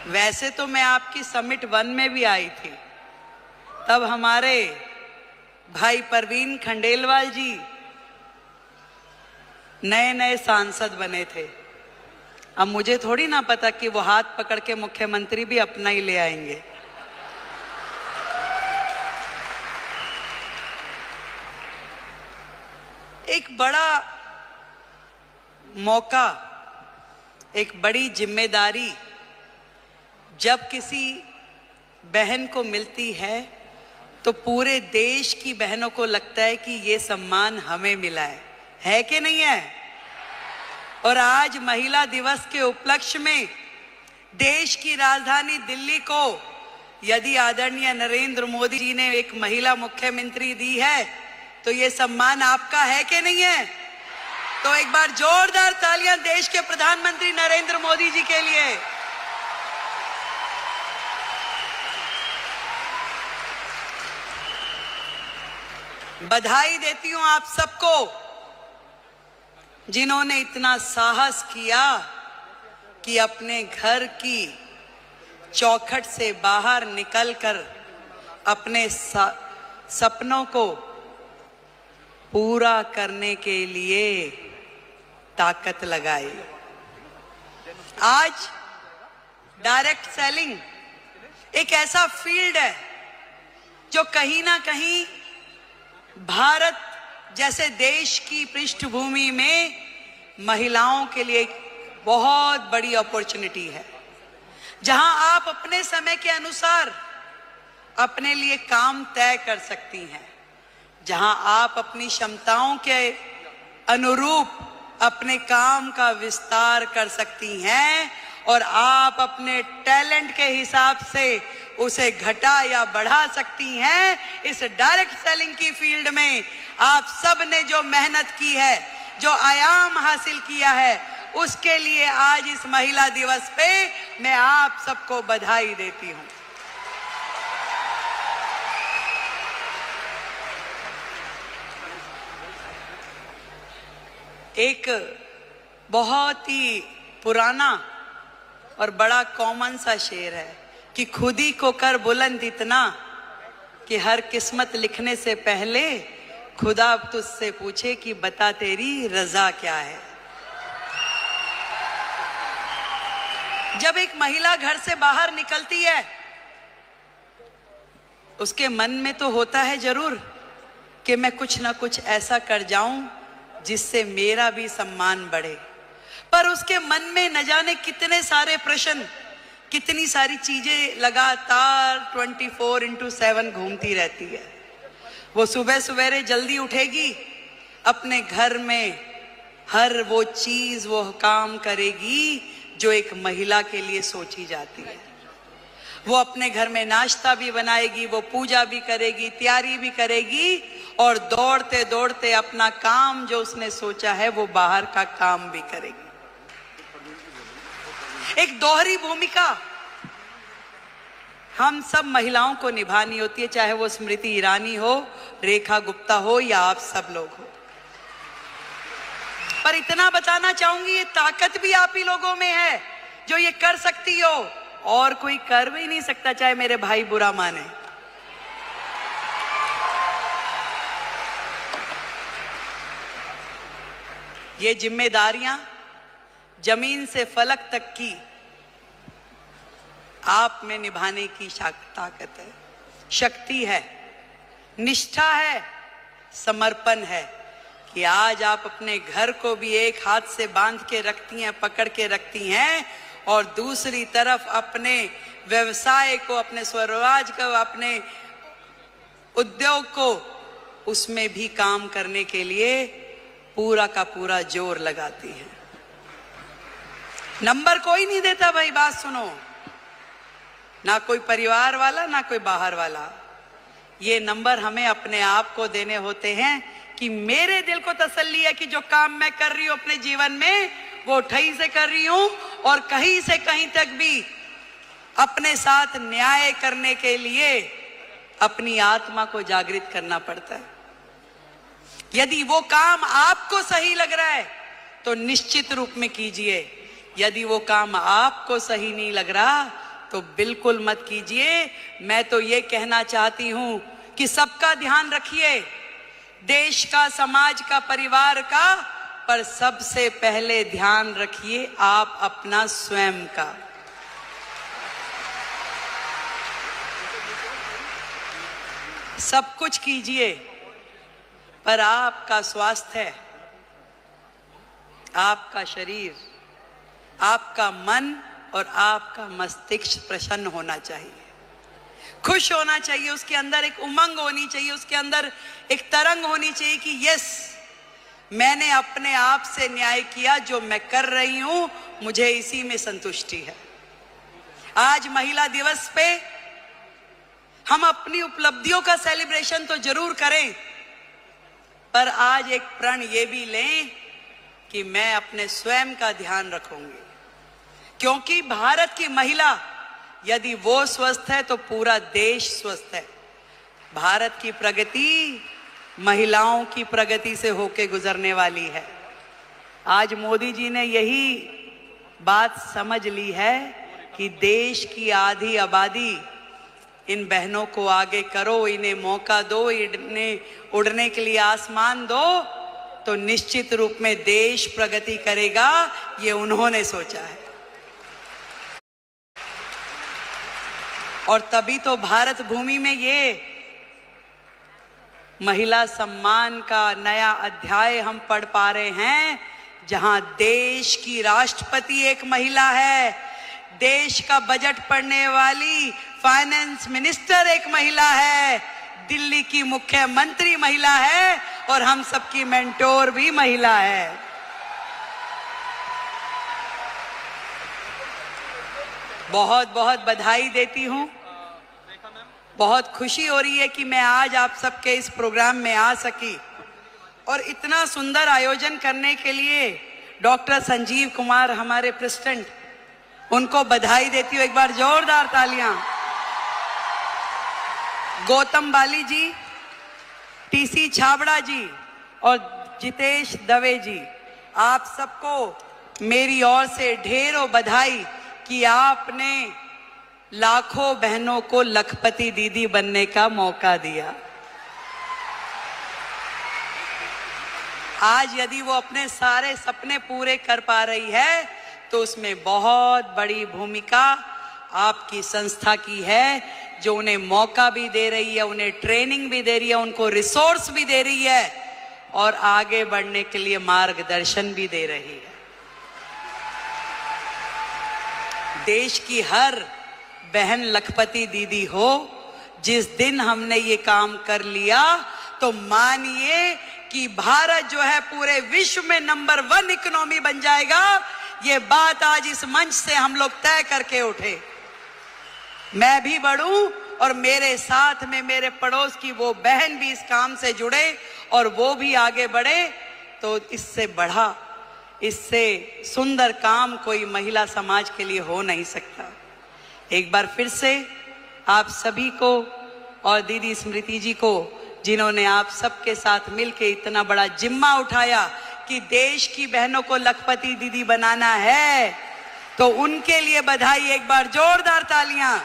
वैसे तो मैं आपकी समिट 1 में भी आई थी, तब हमारे भाई परवीन खंडेलवाल जी नए नए सांसद बने थे। अब मुझे थोड़ी ना पता कि वो हाथ पकड़ के मुख्यमंत्री भी अपना ही ले आएंगे। एक बड़ा मौका, एक बड़ी जिम्मेदारी जब किसी बहन को मिलती है तो पूरे देश की बहनों को लगता है कि ये सम्मान हमें मिला है कि नहीं है? और आज महिला दिवस के उपलक्ष्य में देश की राजधानी दिल्ली को यदि आदरणीय नरेंद्र मोदी जी ने एक महिला मुख्यमंत्री दी है तो ये सम्मान आपका है कि नहीं है? तो एक बार जोरदार तालियां देश के प्रधानमंत्री नरेंद्र मोदी जी के लिए। बधाई देती हूं आप सबको जिन्होंने इतना साहस किया कि अपने घर की चौखट से बाहर निकलकर अपने सपनों को पूरा करने के लिए ताकत लगाई। आज डायरेक्ट सेलिंग एक ऐसा फील्ड है जो कहीं ना कहीं भारत जैसे देश की पृष्ठभूमि में महिलाओं के लिए बहुत बड़ी अपॉर्चुनिटी है, जहां आप अपने समय के अनुसार अपने लिए काम तय कर सकती हैं, जहां आप अपनी क्षमताओं के अनुरूप अपने काम का विस्तार कर सकती हैं और आप अपने टैलेंट के हिसाब से उसे घटा या बढ़ा सकती हैं। इस डायरेक्ट सेलिंग की फील्ड में आप सब ने जो मेहनत की है, जो आयाम हासिल किया है, उसके लिए आज इस महिला दिवस पे मैं आप सबको बधाई देती हूं। एक बहुत ही पुराना और बड़ा कॉमन सा शेर है कि खुद ही को कर बुलंद इतना कि हर किस्मत लिखने से पहले खुदा तुझसे पूछे कि बता तेरी रजा क्या है। जब एक महिला घर से बाहर निकलती है उसके मन में तो होता है जरूर कि मैं कुछ ना कुछ ऐसा कर जाऊं जिससे मेरा भी सम्मान बढ़े, पर उसके मन में न जाने कितने सारे प्रश्न, कितनी सारी चीजें लगातार 24/7 घूमती रहती है। वो सुबह सवेरे जल्दी उठेगी, अपने घर में हर वो चीज वो काम करेगी जो एक महिला के लिए सोची जाती है। वो अपने घर में नाश्ता भी बनाएगी, वो पूजा भी करेगी, तैयारी भी करेगी और दौड़ते दौड़ते अपना काम जो उसने सोचा है वो बाहर का काम भी करेगी। एक दोहरी भूमिका हम सब महिलाओं को निभानी होती है, चाहे वो स्मृति ईरानी हो, रेखा गुप्ता हो या आप सब लोग हो। पर इतना बताना चाहूंगी, ये ताकत भी आप ही लोगों में है जो ये कर सकती हो, और कोई कर भी नहीं सकता, चाहे मेरे भाई बुरा माने। ये जिम्मेदारियां जमीन से फलक तक की आप में निभाने की ताकत है, शक्ति है, निष्ठा है, समर्पण है कि आज आप अपने घर को भी एक हाथ से बांध के रखती हैं, पकड़ के रखती हैं, और दूसरी तरफ अपने व्यवसाय को, अपने स्वरोजगार को, अपने उद्योग को, उसमें भी काम करने के लिए पूरा का पूरा जोर लगाती हैं। नंबर कोई नहीं देता भाई, बात सुनो, ना कोई परिवार वाला ना कोई बाहर वाला। ये नंबर हमें अपने आप को देने होते हैं कि मेरे दिल को तसल्ली है कि जो काम मैं कर रही हूं अपने जीवन में वो ठही से कर रही हूं, और कहीं से कहीं तक भी अपने साथ न्याय करने के लिए अपनी आत्मा को जागृत करना पड़ता है। यदि वो काम आपको सही लग रहा है तो निश्चित रूप में कीजिए, यदि वो काम आपको सही नहीं लग रहा तो बिल्कुल मत कीजिए। मैं तो ये कहना चाहती हूं कि सबका ध्यान रखिए, देश का, समाज का, परिवार का, पर सबसे पहले ध्यान रखिए आप अपना स्वयं का। सब कुछ कीजिए, पर आपका स्वास्थ्य, आपका शरीर, आपका मन और आपका मस्तिष्क प्रसन्न होना चाहिए, खुश होना चाहिए, उसके अंदर एक उमंग होनी चाहिए, उसके अंदर एक तरंग होनी चाहिए कि यस, मैंने अपने आप से न्याय किया, जो मैं कर रही हूं मुझे इसी में संतुष्टि है। आज महिला दिवस पे हम अपनी उपलब्धियों का सेलिब्रेशन तो जरूर करें, पर आज एक प्रण ये भी लें कि मैं अपने स्वयं का ध्यान रखूंगी, क्योंकि भारत की महिला यदि वो स्वस्थ है तो पूरा देश स्वस्थ है। भारत की प्रगति महिलाओं की प्रगति से होके गुजरने वाली है। आज मोदी जी ने यही बात समझ ली है कि देश की आधी आबादी, इन बहनों को आगे करो, इन्हें मौका दो, इन्हें उड़ने के लिए आसमान दो, तो निश्चित रूप में देश प्रगति करेगा। ये उन्होंने सोचा है, और तभी तो भारत भूमि में ये महिला सम्मान का नया अध्याय हम पढ़ पा रहे हैं, जहां देश की राष्ट्रपति एक महिला है, देश का बजट पढ़ने वाली फाइनेंस मिनिस्टर एक महिला है, दिल्ली की मुख्यमंत्री महिला है, और हम सबकी मेंटोर भी महिला है। बहुत बहुत बधाई देती हूं। बहुत खुशी हो रही है कि मैं आज आप सबके इस प्रोग्राम में आ सकी, और इतना सुंदर आयोजन करने के लिए डॉक्टर संजीव कुमार हमारे प्रेसिडेंट, उनको बधाई देती हूँ। एक बार जोरदार तालियां। गौतम बाली जी, टीसी छाबड़ा जी और जितेश दवे जी, आप सबको मेरी ओर से ढेरों बधाई कि आपने लाखों बहनों को लखपति दीदी बनने का मौका दिया। आज यदि वो अपने सारे सपने पूरे कर पा रही है तो उसमें बहुत बड़ी भूमिका आपकी संस्था की है, जो उन्हें मौका भी दे रही है, उन्हें ट्रेनिंग भी दे रही है, उनको रिसोर्स भी दे रही है, और आगे बढ़ने के लिए मार्गदर्शन भी दे रही है। देश की हर बहन लखपति दीदी हो। जिस दिन हमने ये काम कर लिया तो मानिए कि भारत जो है पूरे विश्व में नंबर 1 इकोनॉमी बन जाएगा। ये बात आज इस मंच से हम लोग तय करके उठे। मैं भी बढ़ूं और मेरे साथ में मेरे पड़ोस की वो बहन भी इस काम से जुड़े और वो भी आगे बढ़े, तो इससे बढ़ा, इससे सुंदर काम कोई महिला समाज के लिए हो नहीं सकता। एक बार फिर से आप सभी को और दीदी स्मृति जी को, जिन्होंने आप सबके साथ मिलकर इतना बड़ा जिम्मा उठाया कि देश की बहनों को लखपति दीदी बनाना है, तो उनके लिए बधाई। एक बार जोरदार तालियां।